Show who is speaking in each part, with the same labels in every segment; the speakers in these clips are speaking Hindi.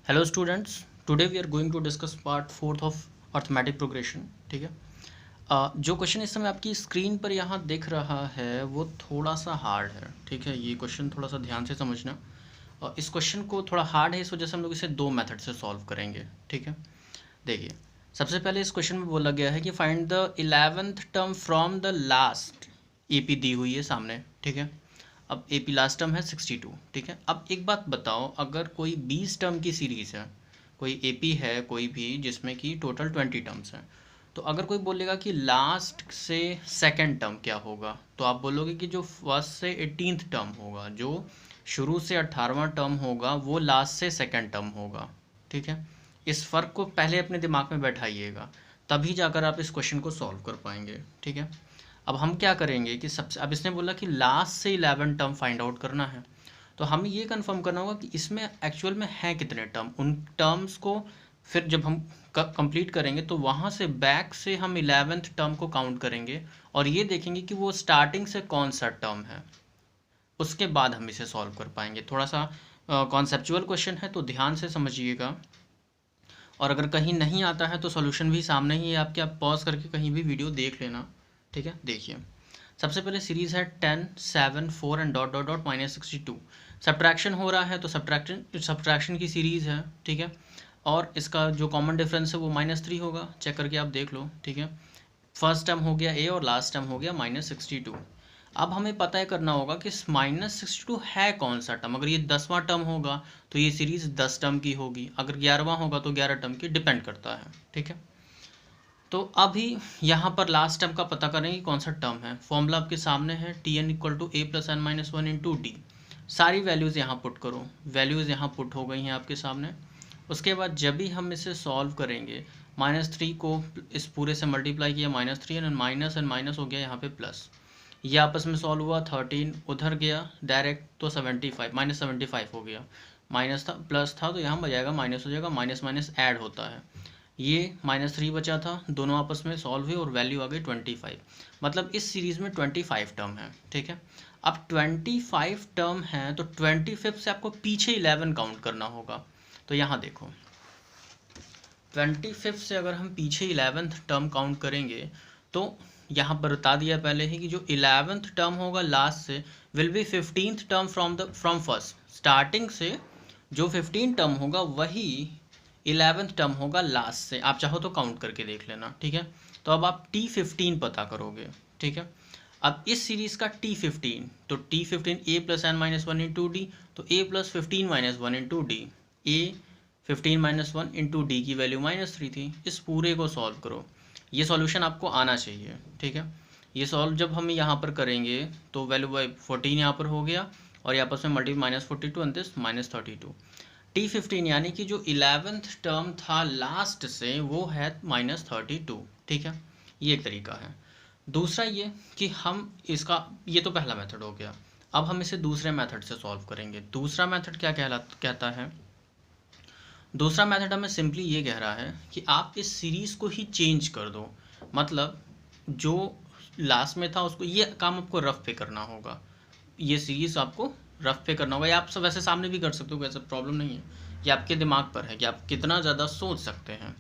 Speaker 1: Hello students, today we are going to discuss part fourth of arithmetic progression. ठीक है। जो क्वेश्चन इस समय आपकी स्क्रीन पर यहाँ दिख रहा है वो थोड़ा सा हार्ड है। ठीक है, ये क्वेश्चन थोड़ा सा ध्यान से समझना। इस क्वेश्चन को थोड़ा हार्ड है, इस वजह से हम लोग इसे दो मेथड से सॉल्व करेंगे। ठीक है, देखिए सबसे पहले इस क्वेश्चन में बोला गया है कि find the 11th term from the last AP दी हुई है सामने। ठीक है, अब एपी लास्ट टर्म है 62। ठीक है, अब एक बात बताओ, अगर कोई 20 टर्म की सीरीज़ है, कोई एपी है कोई भी जिसमें कि टोटल 20 टर्म्स हैं, तो अगर कोई बोलेगा कि लास्ट से सेकंड टर्म क्या होगा, तो आप बोलोगे कि जो फर्स्ट से 18th टर्म होगा, जो शुरू से 18वां टर्म होगा, वो लास्ट से सेकंड टर्म होगा। ठीक है, इस फ़र्क को पहले अपने दिमाग में बैठाइएगा, तभी जाकर आप इस क्वेश्चन को सॉल्व कर पाएंगे। ठीक है, अब हम क्या करेंगे कि सबसे, अब इसने बोला कि लास्ट से 11 टर्म फाइंड आउट करना है, तो हमें ये कंफर्म करना होगा कि इसमें एक्चुअल में है कितने टर्म। उन टर्म्स को फिर जब हम कंप्लीट करेंगे तो वहाँ से बैक से हम 11th टर्म को काउंट करेंगे और ये देखेंगे कि वो स्टार्टिंग से कौन सा टर्म है, उसके बाद हम इसे सॉल्व कर पाएंगे। थोड़ा सा कॉन्सेप्चुअल क्वेश्चन है, तो ध्यान से समझिएगा, और अगर कहीं नहीं आता है तो सॉल्यूशन भी सामने ही है आपके, आप पॉज करके कहीं भी वीडियो देख लेना। ठीक है, देखिए सबसे पहले सीरीज़ है 10, 7, 4 and dot dot dot -62। Subtraction हो रहा है तो सब्ट्रैक्शन की सीरीज़ है। ठीक है, और इसका जो कॉमन डिफरेंस है वो -3 होगा, चेक करके आप देख लो। ठीक है, फर्स्ट टर्म हो गया ए और लास्ट टर्म हो गया -62। अब हमें पता करना होगा कि -62 है कौन सा टर्म। अगर ये 10वां टर्म होगा तो ये सीरीज़ 10 टर्म की होगी, अगर 11वां होगा तो 11 टर्म की, डिपेंड करता है। ठीक है, तो अभी यहाँ पर लास्ट टर्म का पता करेंगे कौन सा टर्म है। फॉर्मूला आपके सामने है, Tn = a + n - 1 × d। सारी वैल्यूज़ यहाँ पुट करो, वैल्यूज़ यहाँ पुट हो गई हैं आपके सामने। उसके बाद जब भी हम इसे सॉल्व करेंगे, -3 को इस पूरे से मल्टीप्लाई किया, -3 एंड माइनस हो गया यहाँ पे प्लस, ये आपस में सॉल्व हुआ, 13 उधर गया डायरेक्ट तो 75 -75 हो गया, माइनस था प्लस था तो यहाँ बजाएगा माइनस हो जाएगा, माइनस माइनस ऐड होता है, ये -3 बचा था, दोनों आपस में सॉल्व हुए और वैल्यू आ गई 25। मतलब इस सीरीज़ में 25 टर्म है। ठीक है, अब 25 टर्म है तो 25 से आपको पीछे 11 काउंट करना होगा। तो यहाँ देखो 25 से अगर हम पीछे 11th टर्म काउंट करेंगे तो यहाँ पर बता दिया पहले ही कि जो 11th टर्म होगा लास्ट से will be 15th term from first. Starting से जो 15 टर्म होगा वही 11th टर्म होगा लास्ट से। आप चाहो तो काउंट करके देख लेना। ठीक है, तो अब आप T15 पता करोगे। ठीक है, अब इस सीरीज़ का T15, तो T15 a + n - 1 × d, तो a + 15 - 1 × d, a 15 - 1 × d की वैल्यू -3 थी। इस पूरे को सॉल्व करो, ये सॉल्यूशन आपको आना चाहिए। ठीक है, ये सॉल्व जब हम यहाँ पर करेंगे तो वैल्यू बाई 14 यहाँ पर हो गया और यहाँ पर मल्टीप्लाई -42 एंड दिस -32। T15 यानी कि जो 11th टर्म था लास्ट से वो है -32। ठीक है, ये एक तरीका है। दूसरा ये कि हम इसका, ये तो पहला मेथड हो गया। अब हम इसे दूसरे मेथड से सॉल्व करेंगे। दूसरा मेथड क्या कहता है, दूसरा मेथड हमें सिंपली ये कह रहा है कि आप इस सीरीज़ को ही चेंज कर दो। मतलब जो लास्ट में था उसको, ये काम आपको रफ पे करना होगा, ये सीरीज़ आपको रफ पे करना होगा, या आप सब वैसे सामने भी कर सकते हो, वैसे प्रॉब्लम नहीं है। ये आपके दिमाग पर है कि आप कितना ज़्यादा सोच सकते हैं।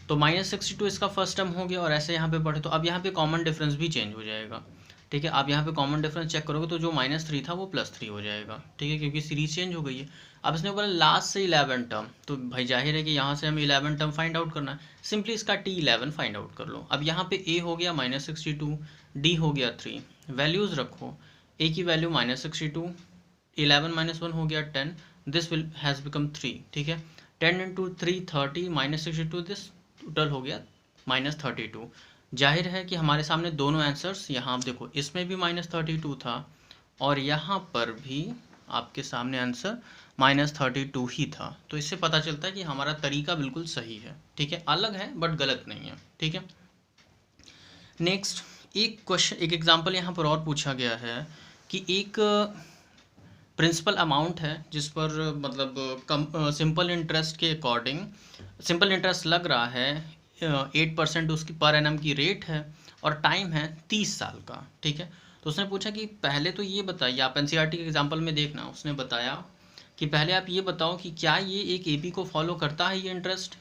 Speaker 1: तो -62 इसका फर्स्ट टर्म हो गया और ऐसे यहाँ पे पढ़े तो अब यहाँ पे कॉमन डिफरेंस भी चेंज हो जाएगा। ठीक है, आप यहाँ पे कॉमन डिफरेंस चेक करोगे तो जो -3 था वो +3 हो जाएगा। ठीक है, क्योंकि सीरीज चेंज हो गई है। अब इसने बोला लास्ट से 11 टर्म, तो भाई जाहिर है कि यहाँ से हमें 11 टर्म फाइंड आउट करना है। सिंपली इसका T11 फाइंड आउट कर लो। अब यहाँ पे a हो गया -62, d हो गया 3, वैल्यूज़ रखो। a की वैल्यू -62, 11 - 1 हो गया 10, दिस विल हैज़ बिकम 3। ठीक है, 10 × 3 30, -62, दिस टोटल हो गया -32। जाहिर है कि हमारे सामने दोनों आंसर्स, यहाँ आप देखो इसमें भी -32 था और यहाँ पर भी आपके सामने आंसर -32 ही था। तो इससे पता चलता है कि हमारा तरीका बिल्कुल सही है। ठीक है, अलग है बट गलत नहीं है। ठीक है, नेक्स्ट एक क्वेश्चन, एक एग्जांपल यहाँ पर और पूछा गया है कि एक प्रिंसिपल अमाउंट है जिस पर मतलब सिंपल इंटरेस्ट के अकॉर्डिंग, सिंपल इंटरेस्ट लग रहा है 8% उसकी पर एनम की रेट है और टाइम है 30 साल का। ठीक है, तो उसने पूछा कि पहले तो ये बताइए, आप एनसीईआरटी के एग्जांपल में देखना, उसने बताया कि पहले आप ये बताओ कि क्या ये एक एपी को फॉलो करता है ये इंटरेस्ट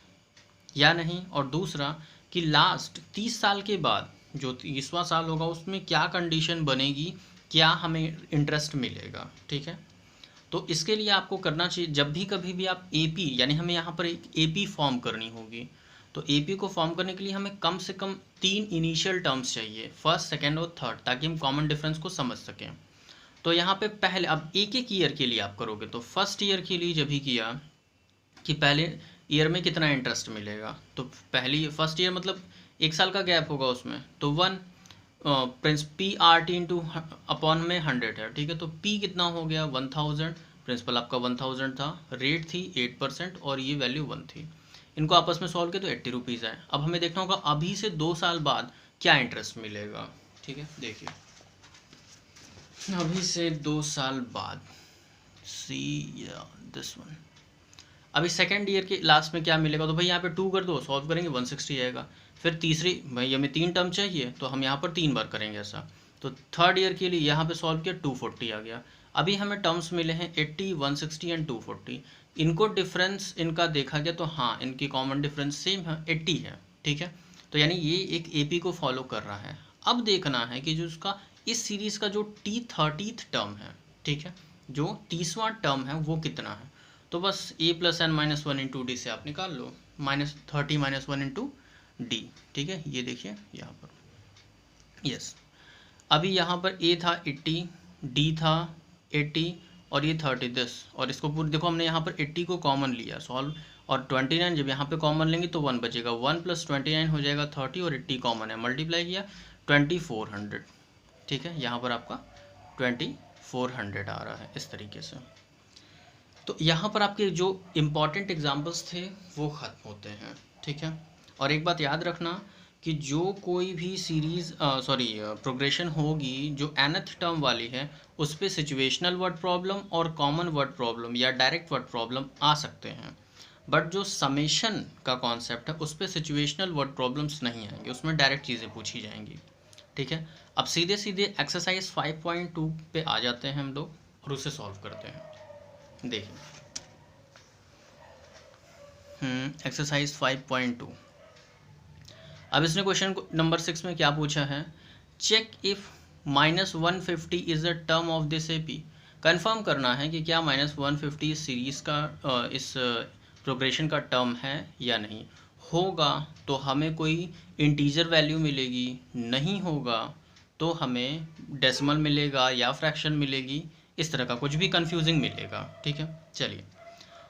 Speaker 1: या नहीं, और दूसरा कि लास्ट 30 साल के बाद जो 30वां साल होगा उसमें क्या कंडीशन बनेगी, क्या हमें इंटरेस्ट मिलेगा। ठीक है, तो इसके लिए आपको करना चाहिए, जब भी कभी भी आप एपी, यानी हमें यहाँ पर एक एपी फॉर्म करनी होगी, तो एपी को फॉर्म करने के लिए हमें कम से कम 3 इनिशियल टर्म्स चाहिए, फर्स्ट, सेकेंड और थर्ड, ताकि हम कॉमन डिफरेंस को समझ सकें। तो यहाँ पे पहले अब एक एक ईयर के लिए आप करोगे, तो फर्स्ट ईयर के लिए जब भी किया कि पहले ईयर में कितना इंटरेस्ट मिलेगा, तो पहली फर्स्ट ईयर मतलब 1 साल का गैप होगा उसमें, तो 1 P R T into upon में 100 है। ठीक है, तो पी कितना हो गया 1000, प्रिंसिपल आपका 1000 था, रेट थी 8% और ये वैल्यू 1 थी। इनको आपस में सॉल्व किया तो 80 रुपीज़ है। अब हमें देखना होगा अभी से 2 साल बाद क्या इंटरेस्ट मिलेगा। ठीक है, देखिए अभी से 2 साल बाद, सी दिस वन, अभी सेकेंड ईयर के लास्ट में क्या मिलेगा, तो भाई यहाँ पे 2 कर दो, सॉल्व करेंगे 160 आएगा। फिर तीसरी, भाई हमें 3 टर्म चाहिए तो हम यहाँ पर 3 बार करेंगे ऐसा, तो थर्ड ईयर के लिए यहाँ पे सॉल्व किया 240 आ गया। अभी हमें टर्म्स मिले हैं 80, 160 एंड 240। इनको डिफरेंस इनका देखा गया तो हाँ, इनकी कॉमन डिफरेंस सेम है, 80 है। ठीक है, तो यानी ये एक एपी को फॉलो कर रहा है। अब देखना है कि जो उसका इस सीरीज़ का जो T30th टर्म है, ठीक है, जो 30वां टर्म है वो कितना है। तो बस a plus n minus 1 into d से आप निकाल लो, -30 - 1 इंटू डी। ठीक है, ये देखिए यहाँ पर, यस, अभी यहाँ पर a था 80, d था 80 और ये 30 10, और इसको पूरी देखो हमने यहाँ पर 80 को कॉमन लिया सॉल्व, और 29 जब यहाँ पे कॉमन लेंगे तो 1 बचेगा, 1 + 29 हो जाएगा 30, और 80 कॉमन है, मल्टीप्लाई किया 2400। ठीक है, यहाँ पर आपका 2400 आ रहा है इस तरीके से। तो यहाँ पर आपके जो इम्पॉर्टेंट एग्जाम्पल्स थे वो ख़त्म होते हैं। ठीक है, और एक बात याद रखना कि जो कोई भी सीरीज़ प्रोग्रेशन होगी जो nth टर्म वाली है, उस पर सिचुएशनल वर्ड प्रॉब्लम और कॉमन वर्ड प्रॉब्लम या डायरेक्ट वर्ड प्रॉब्लम आ सकते हैं, बट जो समेशन का कॉन्सेप्ट है उस पर सिचुएशनल वर्ड प्रॉब्लम्स नहीं आएंगे, उसमें डायरेक्ट चीज़ें पूछी जाएंगी। ठीक है, अब सीधे सीधे एक्सरसाइज 5.2 पे आ जाते हैं हम लोग और उसे सॉल्व करते हैं। देखिए एक्सरसाइज 5.2। अब इसने क्वेश्चन नंबर 6 में क्या पूछा है, check if -150 is the term of this AP. Confirm करना है कि क्या -150 सीरीज का इस प्रोग्रेशन का टर्म है या नहीं। होगा तो हमें कोई इंटीजर वैल्यू मिलेगी, नहीं होगा तो हमें डेसिमल मिलेगा या फ्रैक्शन मिलेगी, इस तरह का कुछ भी कंफ्यूजिंग मिलेगा। ठीक है, चलिए,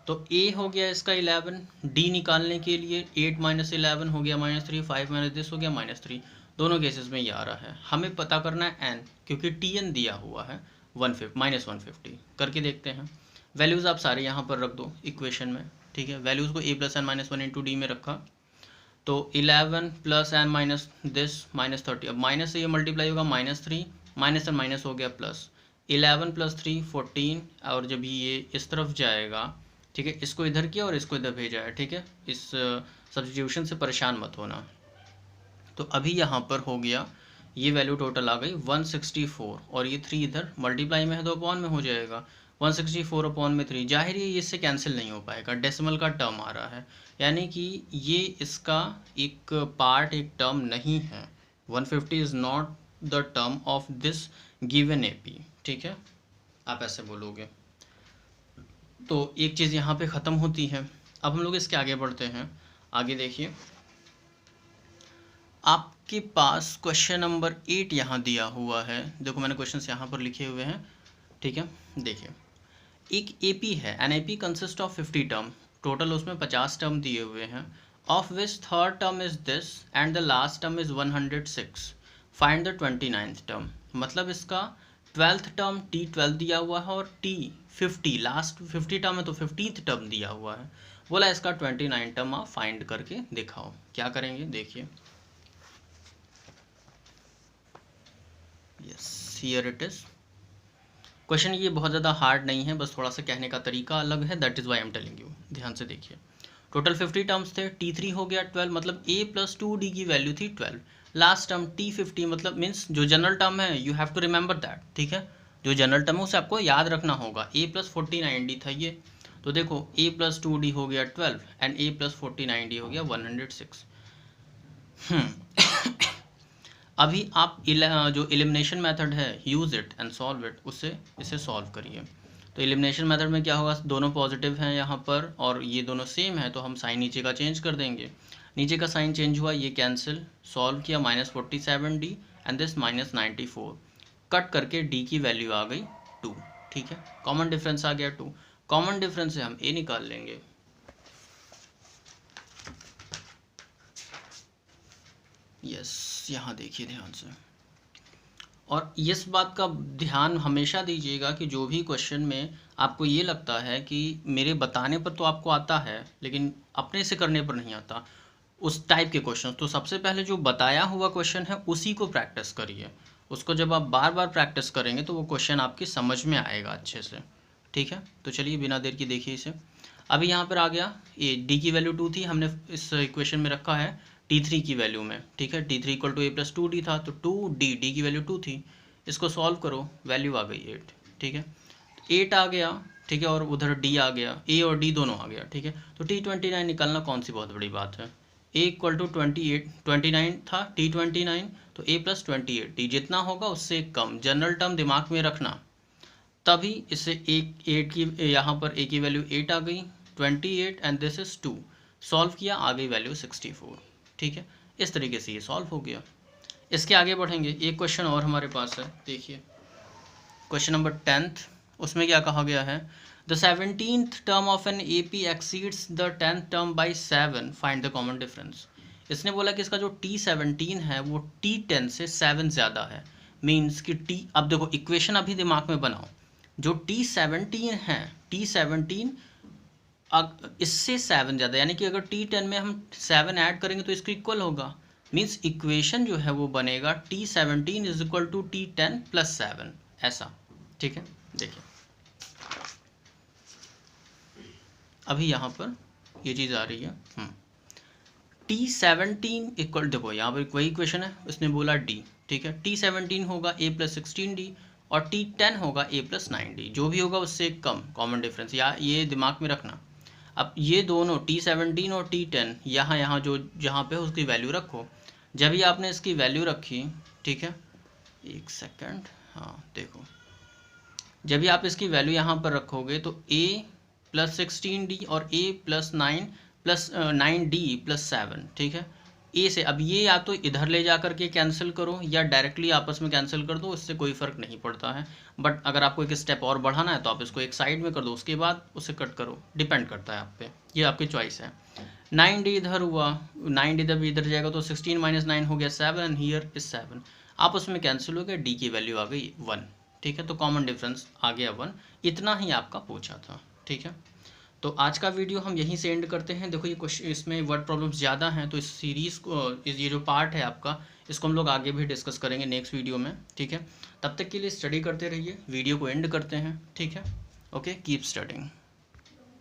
Speaker 1: तो a हो गया इसका 11, d निकालने के लिए 8 - 11 हो गया -3, 5 - this हो गया -3। दोनों केसेस में ये आ रहा है। हमें पता करना है n, क्योंकि tn दिया हुआ है -150। करके देखते हैं, वैल्यूज़ आप सारे यहाँ पर रख दो इक्वेशन में। ठीक है, वैल्यूज़ को a + n - 1 इंटू डी में रखा, तो 11 + n माइनस दिस -30, अब माइनस से ये मल्टीप्लाई होगा -3, माइनस से माइनस हो गया प्लस, 11 + 3 14, और जब ये इस तरफ जाएगा, ठीक है, इसको इधर किया और इसको इधर भेजा है। ठीक है, इस सब्स्टिट्यूशन से परेशान मत होना। तो अभी यहाँ पर हो गया, ये वैल्यू टोटल आ गई 164, और ये 3 इधर मल्टीप्लाई में है तो अपॉन में हो जाएगा, 164 अपॉन में 3, जाहिर है ये इससे कैंसिल नहीं हो पाएगा, डेसिमल का टर्म आ रहा है, यानी कि ये इसका एक पार्ट, एक टर्म नहीं है। 150 is not the term of this given AP. ठीक है, आप ऐसे बोलोगे। तो एक चीज़ यहाँ पे ख़त्म होती है। अब हम लोग इसके आगे बढ़ते हैं। आगे देखिए, आपके पास क्वेश्चन नंबर 8 यहाँ दिया हुआ है। देखो मैंने क्वेश्चंस यहाँ पर लिखे हुए हैं। ठीक है, देखिए, एक एपी है, an AP consist of 50 term, total उसमें 50 टर्म दिए हुए हैं, of which third term is this and the last term is 106, find the 29th term. मतलब इसका 12th टर्म T12 दिया हुआ है और T50 लास्ट 50 टर्म है तो 50th टर्म दिया हुआ है। बोला इसका 29 टर्म आप फाइंड करके दिखाओ। क्या करेंगे देखिए, yes here it is. Question ये बहुत ज़्यादा हार्ड नहीं है, बस थोड़ा सा कहने का तरीका अलग है, that is why I am telling you. ध्यान से देखिए, टोटल 50 टर्म्स थे, T3 हो गया 12, मतलब a + 2d की वैल्यू थी 12। लास्ट टर्म T50 मतलब मीन्स जो जनरल टर्म है, you have to remember that. ठीक है, जो जनरल टर्म है उसे आपको याद रखना होगा। a + 49d था ये, तो देखो a + 2d हो गया 12 एंड a + 49d हो गया 106। अभी आप जो एलिमिनेशन मेथड है, use it and solve it, उससे इसे सॉल्व करिए। तो एलिमिनेशन मेथड में क्या होगा, दोनों पॉजिटिव हैं यहाँ पर और ये दोनों सेम है, तो हम साइन नीचे का चेंज कर देंगे। नीचे का साइन चेंज हुआ, ये कैंसिल, सॉल्व किया, -47d एंड दिस -94, कट करके d की वैल्यू आ गई 2। ठीक है, कॉमन डिफरेंस आ गया 2। कॉमन डिफरेंस से हम a निकाल लेंगे। यस, यहाँ देखिए ध्यान से, और इस बात का ध्यान हमेशा दीजिएगा कि जो भी क्वेश्चन में आपको ये लगता है कि मेरे बताने पर तो आपको आता है लेकिन अपने से करने पर नहीं आता, उस टाइप के क्वेश्चन, तो सबसे पहले जो बताया हुआ क्वेश्चन है उसी को प्रैक्टिस करिए। उसको जब आप बार बार प्रैक्टिस करेंगे तो वो क्वेश्चन आपकी समझ में आएगा अच्छे से। ठीक है, तो चलिए बिना देर की देखिए इसे। अभी यहाँ पर आ गया, ये डी की वैल्यू 2 थी, हमने इस इक्वेशन में रखा है t3 की वैल्यू में। ठीक है, t3 = a + 2d था, तो 2d, d की वैल्यू 2 थी, इसको सॉल्व करो, वैल्यू आ गई 8। ठीक है, 8 आ गया। ठीक है, और उधर d आ गया, a और d दोनों आ गया। ठीक है, तो t29 निकालना कौन सी बहुत बड़ी बात है। a = 28, 29 था, t29, तो a + 28, d जितना होगा उससे कम, जनरल टर्म दिमाग में रखना, तभी इससे 8 की, यहाँ पर a की वैल्यू 8 आ गई, 28 एंड दिस इज 2, सॉल्व किया, आ गई वैल्यू 64। ठीक है, इस तरीके से ये सॉल्व हो गया। इसके आगे बढ़ेंगे, एक क्वेश्चन और हमारे पास है, देखिए क्वेश्चन नंबर 10th, उसमें क्या कहा गया है, the 17th term of an AP exceeds the 10th term by 7, find the common difference. इसने बोला कि इसका जो T17 है वो T10 से 7 ज़्यादा है, मीन्स कि T, अब देखो इक्वेशन अभी दिमाग में बनाओ, जो T17 है, T17 इससे 7 ज़्यादा, यानी कि अगर T10 में हम 7 ऐड करेंगे तो इसको इक्वल होगा, मीन्स इक्वेशन जो है वो बनेगा T17 = T10 + 7, ऐसा। ठीक है, देखिए अभी यहाँ पर ये चीज़ आ रही है। T17 इक्वल, देखो यहाँ पर वही इक्वेशन है, उसने बोला D। ठीक है, T17 होगा a + 16d और T10 होगा a + 9d, जो भी होगा उससे कम, कॉमन डिफरेंस, या ये दिमाग में रखना। अब ये दोनों T17 और T10 यहाँ जो जहाँ पे उसकी वैल्यू रखो, जब भी आपने इसकी वैल्यू रखी, ठीक है, एक सेकंड, हाँ देखो, जब भी आप इसकी वैल्यू यहाँ पर रखोगे तो a + 16d और a + 9d + 7। ठीक है, a से, अब ये या तो इधर ले जा करके कैंसिल करो या डायरेक्टली आपस में कैंसिल कर दो, इससे कोई फ़र्क नहीं पड़ता है। बट अगर आपको एक स्टेप और बढ़ाना है तो आप इसको एक साइड में कर दो, उसके बाद उसे कट करो, डिपेंड करता है आप पे, ये आपकी चॉइस है। 9d इधर हुआ, 9d जब इधर जाएगा तो 16 - 9 हो गया 7 एंड हियर इज 7, आप उसमें कैंसिल हो गया, d की वैल्यू आ गई 1। ठीक है, तो कॉमन डिफरेंस आ गया 1, इतना ही आपका पूछा था। ठीक है, तो आज का वीडियो हम यहीं से एंड करते हैं। देखो ये क्वेश्चन, इसमें वर्ड प्रॉब्लम्स ज़्यादा हैं, तो इस सीरीज़ को, ये जो पार्ट है आपका, इसको हम लोग आगे भी डिस्कस करेंगे नेक्स्ट वीडियो में। ठीक है, तब तक के लिए स्टडी करते रहिए, वीडियो को एंड करते हैं। ठीक है, ओके, कीप स्टडिंग।